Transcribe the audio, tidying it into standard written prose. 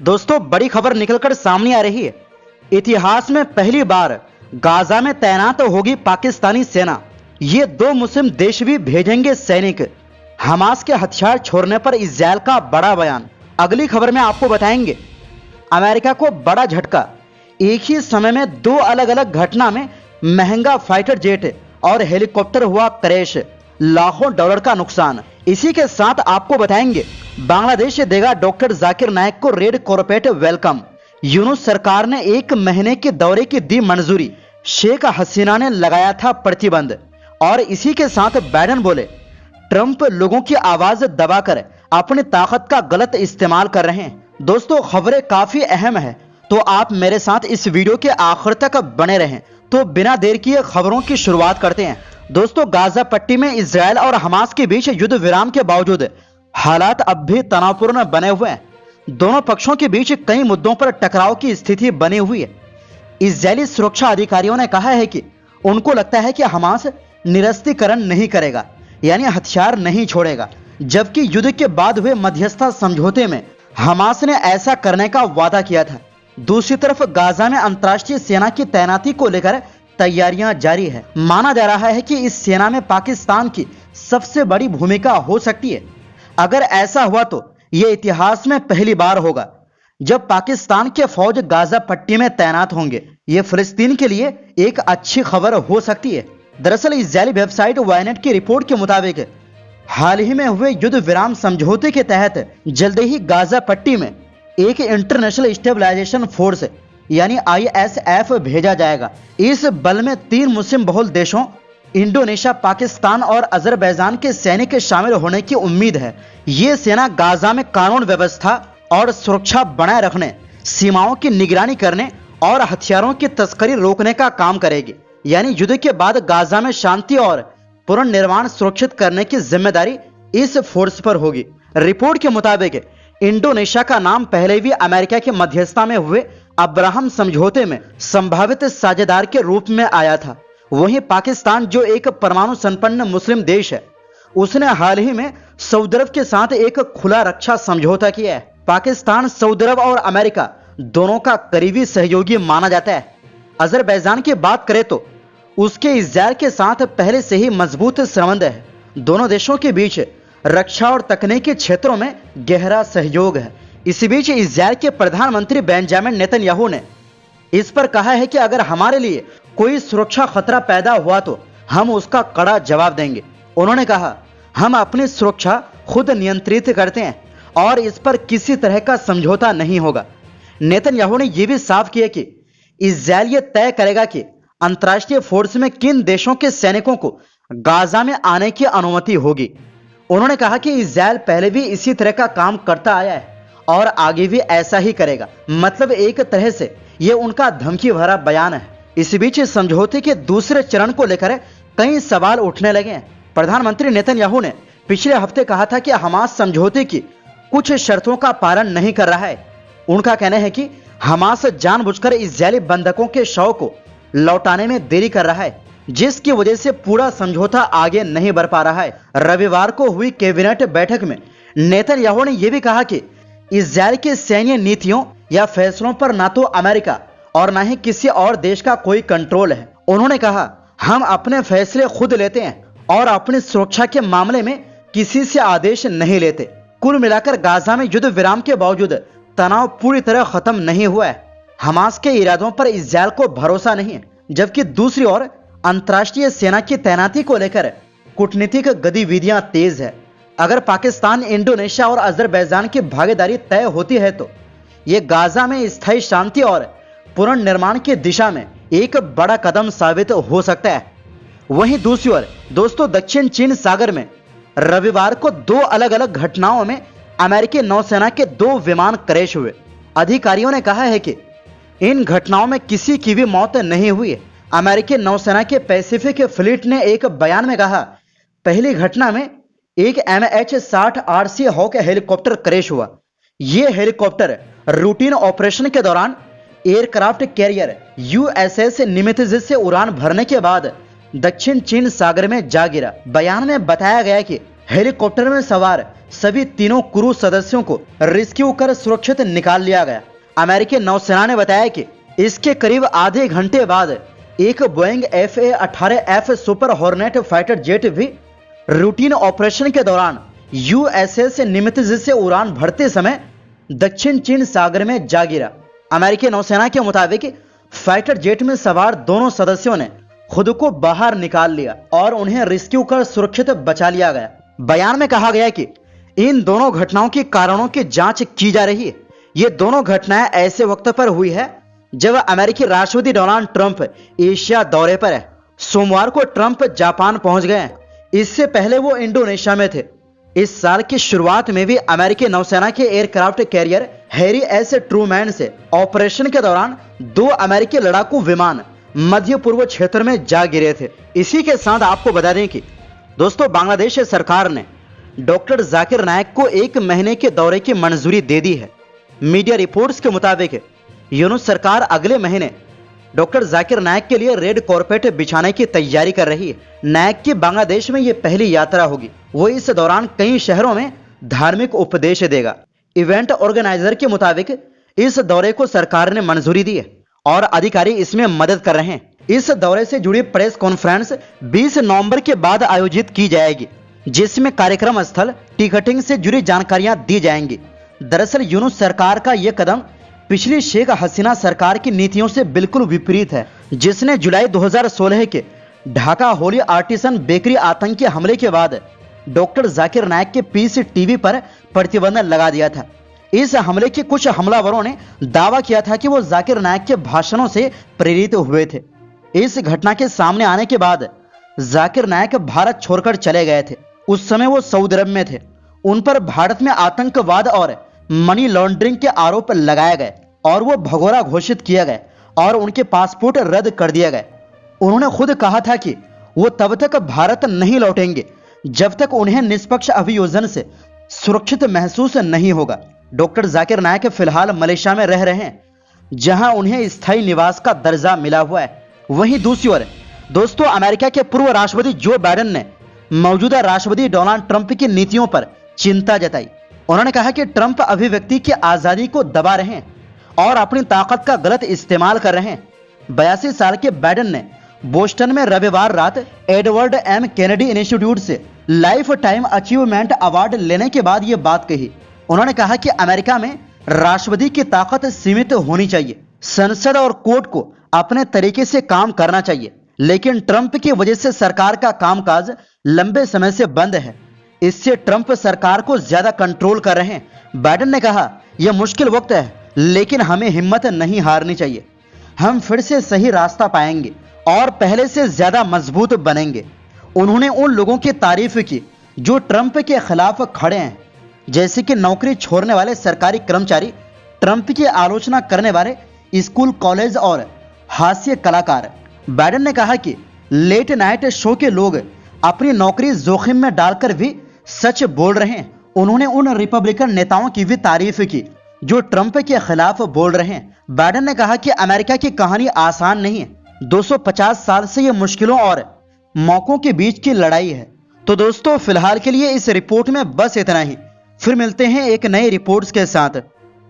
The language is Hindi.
दोस्तों, बड़ी खबर निकलकर सामने आ रही है। इतिहास में पहली बार गाजा में तैनात होगी पाकिस्तानी सेना। ये 2 मुस्लिम देश भी भेजेंगे सैनिक। हमास के हथियार छोड़ने पर इजरायल का बड़ा बयान। अगली खबर में आपको बताएंगे अमेरिका को बड़ा झटका। एक ही समय में 2 अलग अलग घटना में महंगा फाइटर जेट और हेलीकॉप्टर हुआ क्रैश, लाखों डॉलर का नुकसान। इसी के साथ आपको बताएंगे बांग्लादेश देगा डॉक्टर जाकिर नायक को रेड कॉर्पोरेट वेलकम। यूनुस सरकार ने 1 महीने के दौरे की दी मंजूरी। शेख हसीना ने लगाया था प्रतिबंध। और इसी के साथ बाइडेन बोले ट्रंप लोगों की आवाज दबाकर अपनी ताकत का गलत इस्तेमाल कर रहे हैं। दोस्तों, खबरें काफी अहम है, तो आप मेरे साथ इस वीडियो के आखिर तक बने रहें। तो बिना देर किए खबरों की शुरुआत करते हैं। दोस्तों, गाजा पट्टी में इजरायल और हमास के बीच युद्ध विराम के बावजूद हालात अब भी तनावपूर्ण बने हुए हैं। दोनों पक्षों के बीच कई मुद्दों पर टकराव की स्थिति बनी हुई है। इजरायली सुरक्षा अधिकारियों ने कहा है कि उनको लगता है कि हमास निरस्तीकरण नहीं करेगा, यानी हथियार नहीं छोड़ेगा, जबकि युद्ध के बाद हुए मध्यस्थता समझौते में हमास ने ऐसा करने का वादा किया था। दूसरी तरफ गाजा में अंतर्राष्ट्रीय सेना की तैनाती को लेकर तैयारियां जारी है। माना जा रहा है कि इस सेना में पाकिस्तान की सबसे बड़ी भूमिका हो सकती है। अगर ऐसा हुआ तो यह इतिहास में पहली बार होगा जब पाकिस्तान के फौज गाजा पट्टी में तैनात होंगे। यह फिलिस्तीन के लिए एक अच्छी खबर हो सकती है। दरअसल इजरायली वेबसाइट वायनेट की रिपोर्ट के मुताबिक हाल ही में हुए युद्ध विराम समझौते के तहत जल्द ही गाजा पट्टी में एक इंटरनेशनल स्टेबलाइजेशन फोर्स यानी ISF भेजा जाएगा। इस बल में 3 मुस्लिम बहुल देशों इंडोनेशिया, पाकिस्तान और अजरबैजान के सैनिक शामिल होने की उम्मीद है। ये सेना गाजा में कानून व्यवस्था और सुरक्षा बनाए रखने, सीमाओं की निगरानी करने और हथियारों की तस्करी रोकने का काम करेगी। यानी युद्ध के बाद गाजा में शांति और पुनर्निर्माण सुरक्षित करने की जिम्मेदारी इस फोर्स पर होगी। रिपोर्ट के मुताबिक इंडोनेशिया का नाम पहले भी अमेरिका के मध्यस्थता में हुए अब्राहम समझौते में संभावित साझेदार के रूप में आया था। वहीं पाकिस्तान, जो एक परमाणु संपन्न मुस्लिम देश है, उसने हाल ही में सऊदी अरब के साथ एक खुला रक्षा समझौता किया है। पाकिस्तान सऊदी अरब और अमेरिका दोनों का करीबी सहयोगी माना जाता है। अजरबैजान की बात करें तो उसके इजरायल के साथ पहले से ही मजबूत संबंध है। दोनों देशों के बीच रक्षा और तकनीकी क्षेत्रों में गहरा सहयोग है। इसी बीच इजरायल के प्रधानमंत्री बेंजामिन नेतन्याहू ने इस पर कहा है कि अगर हमारे लिए कोई सुरक्षा खतरा पैदा हुआ तो हम उसका कड़ा जवाब देंगे। उन्होंने कहा, हम अपनी सुरक्षा खुद नियंत्रित करते हैं और इस पर किसी तरह का समझौता नहीं होगा। नेतन्याहू ने यह भी साफ किया कि इजरायल ये तय करेगा कि अंतर्राष्ट्रीय फोर्स में किन देशों के सैनिकों को गाजा में आने की अनुमति होगी। उन्होंने कहा कि इजरायल पहले भी इसी तरह का काम करता आया है और आगे भी ऐसा ही करेगा। मतलब एक तरह से यह उनका धमकी भरा बयान है। इसी बीच इस समझौते के दूसरे चरण को लेकर कई सवाल उठने लगे हैं। प्रधानमंत्री नेतन्याहू ने पिछले हफ्ते कहा था कि हमास समझौते की कुछ शर्तों का पालन नहीं कर रहा है। उनका कहना है कि हमास जानबूझकर इजरायली बंधकों के शव को लौटाने में देरी कर रहा है, जिसकी वजह से पूरा समझौता आगे नहीं बढ़ पा रहा है। रविवार को हुई कैबिनेट बैठक में नेतन्याहू ने यह भी कहा कि इजरायल की सैन्य नीतियों या फैसलों पर ना तो अमेरिका और ना ही किसी और देश का कोई कंट्रोल है। उन्होंने कहा, हम अपने फैसले खुद लेते हैं और अपनी सुरक्षा के मामले में किसी से आदेश नहीं लेते। कुल मिलाकर गाजा में युद्ध विराम के बावजूद तनाव पूरी तरह खत्म नहीं हुआ है। हमास के इरादों पर इजरायल को भरोसा नहीं है, जबकि दूसरी ओर अंतर्राष्ट्रीय सेना की तैनाती को लेकर कूटनीतिक गतिविधियां तेज है। अगर पाकिस्तान, इंडोनेशिया और अजरबैजान की भागीदारी तय होती है तो यह गाजा में स्थायी शांति और पुनर्निर्माण की दिशा में एक बड़ा कदम साबित हो सकता है। वहीं दूसरी ओर दोस्तों, दक्षिण चीन सागर में रविवार को 2 अलग अलग घटनाओं में अमेरिकी नौसेना के 2 विमान क्रैश हुए। अधिकारियों ने कहा है कि इन घटनाओं में किसी की भी मौत नहीं हुई है। अमेरिकी नौसेना के पैसिफिक फ्लीट ने एक बयान में कहा, पहली घटना में एक MH-60 RC Hawk helicopter crash हुआ। यह हेलीकॉप्टर रूटीन ऑपरेशन के दौरान एयरक्राफ्ट कैरियर USS निमित्ज से उड़ान भरने के बाद दक्षिण चीन सागर में जा गिरा। बयान में बताया गया कि हेलीकॉप्टर में सवार सभी तीनों क्रू सदस्यों को रेस्क्यू कर सुरक्षित निकाल लिया गया। अमेरिकी नौसेना ने बताया कि इसके करीब आधे घंटे बाद एक Boeing FA-18F super hornet fighter jet भी रूटीन ऑपरेशन के दौरान USS निमित्ज से उड़ान भरते समय दक्षिण चीन सागर में जा गिरा। अमेरिकी नौसेना के मुताबिक फाइटर जेट में सवार दोनों सदस्यों ने खुद को बाहर निकाल लिया और उन्हें रेस्क्यू कर सुरक्षित बचा लिया गया। बयान में कहा गया कि इन दोनों घटनाओं के कारणों की जांच की जा रही है। ये दोनों घटनाएं ऐसे वक्त पर हुई है जब अमेरिकी राष्ट्रपति डोनाल्ड ट्रंप एशिया दौरे पर है। सोमवार को ट्रंप जापान पहुंच गए हैं। इससे पहले वो इंडोनेशिया में थे। इस साल की शुरुआत में भी अमेरिकी नौसेना के aircraft carrier Harry S Trueman से ऑपरेशन के दौरान 2 अमेरिकी लड़ाकू विमान मध्य पूर्व क्षेत्र में जा गिरे थे। इसी के साथ आपको बता दें कि दोस्तों, बांग्लादेश सरकार ने डॉक्टर जाकिर नायक को 1 महीने के दौरे की मंजूरी दे दी है। मीडिया रिपोर्ट्स के मुताबिक यूनुस सरकार अगले महीने डॉक्टर जाकिर नायक के लिए रेड कॉर्पेट बिछाने की तैयारी कर रही है। नायक की बांग्लादेश में यह पहली यात्रा होगी। वो इस दौरान कई शहरों में धार्मिक उपदेश देगा। इवेंट ऑर्गेनाइजर के मुताबिक इस दौरे को सरकार ने मंजूरी दी है और अधिकारी इसमें मदद कर रहे हैं। इस दौरे से जुड़ी प्रेस कॉन्फ्रेंस 20 नवंबर के बाद आयोजित की जाएगी, जिसमें कार्यक्रम स्थल, टिकटिंग से जुड़ी जानकारियां दी जाएंगी। दरअसल यूनुस सरकार का यह कदम पिछली शेख हसीना सरकार की नीतियों से बिल्कुल विपरीत है, जिसने जुलाई 2016 के ढाका होली आर्टिसन बेकरी आतंकी हमले के बाद डॉक्टर जाकिर नायक के पीस टीवी पर प्रतिबंध लगा दिया था। इस हमले के कुछ हमलावरों ने दावा किया था कि वो जाकिर नायक के भाषणों से प्रेरित हुए थे। इस घटना के सामने आने के बाद जाकिर नायक भारत छोड़कर चले गए थे। उस समय वो सऊदी अरब में थे। उन पर भारत में आतंकवाद और मनी लॉन्ड्रिंग के आरोप लगाए गए और वो भगोड़ा घोषित किए गए और उनके पासपोर्ट रद्द कर दिए गए। उन्होंने खुद कहा था कि वो तब तक भारत नहीं लौटेंगे जब तक उन्हें निष्पक्ष अभियोजन से सुरक्षित महसूस नहीं होगा। डॉक्टर जाकिर नायक फिलहाल मलेशिया में रह रहे हैं, जहां उन्हें स्थायी निवास का दर्जा मिला हुआ है। वहीं दूसरी ओर दोस्तों, अमेरिका के पूर्व राष्ट्रपति जो बाइडेन ने मौजूदा राष्ट्रपति डोनाल्ड ट्रंप की नीतियों पर चिंता जताई। उन्होंने कहा कि ट्रंप अभिव्यक्ति की आजादी को दबा रहे हैं और अपनी ताकत का गलत इस्तेमाल कर रहे हैं। 82 साल के बाइडेन ने बोस्टन में रविवार रात एडवर्ड एम केनेडी इंस्टीट्यूट से लाइफ टाइम अचीवमेंट अवार्ड लेने के बाद यह बात कही। उन्होंने कहा कि अमेरिका में राष्ट्रपति की ताकत सीमित होनी चाहिए। संसद और कोर्ट को अपने तरीके से काम करना चाहिए, लेकिन ट्रंप की वजह से सरकार का कामकाज लंबे समय से बंद है। इससे ट्रंप सरकार को ज्यादा कंट्रोल कर रहे हैं। बाइडेन ने कहा, यह मुश्किल वक्त है, लेकिन हमें हिम्मत नहीं हारनी चाहिए। हम फिर से सही रास्ता पाएंगे और पहले से ज्यादा मजबूत बनेंगे। उन्होंने उन लोगों की तारीफ की जो ट्रंप के खिलाफ खड़े हैं, जैसे कि नौकरी छोड़ने वाले सरकारी कर्मचारी, ट्रंप की आलोचना करने वाले स्कूल, कॉलेज और हास्य कलाकार। बाइडेन ने कहा कि लेट नाइट शो के लोग अपनी नौकरी जोखिम में डालकर भी सच बोल रहे हैं। उन्होंने उन रिपब्लिकन नेताओं की भी तारीफ की जो ट्रंप के खिलाफ बोल रहे हैं। बाइडेन ने कहा कि अमेरिका की कहानी आसान नहीं है। 250 साल से यह मुश्किलों और मौकों के बीच की लड़ाई है। तो दोस्तों, फिलहाल के लिए इस रिपोर्ट में बस इतना ही। फिर मिलते हैं एक नई रिपोर्ट्स के साथ।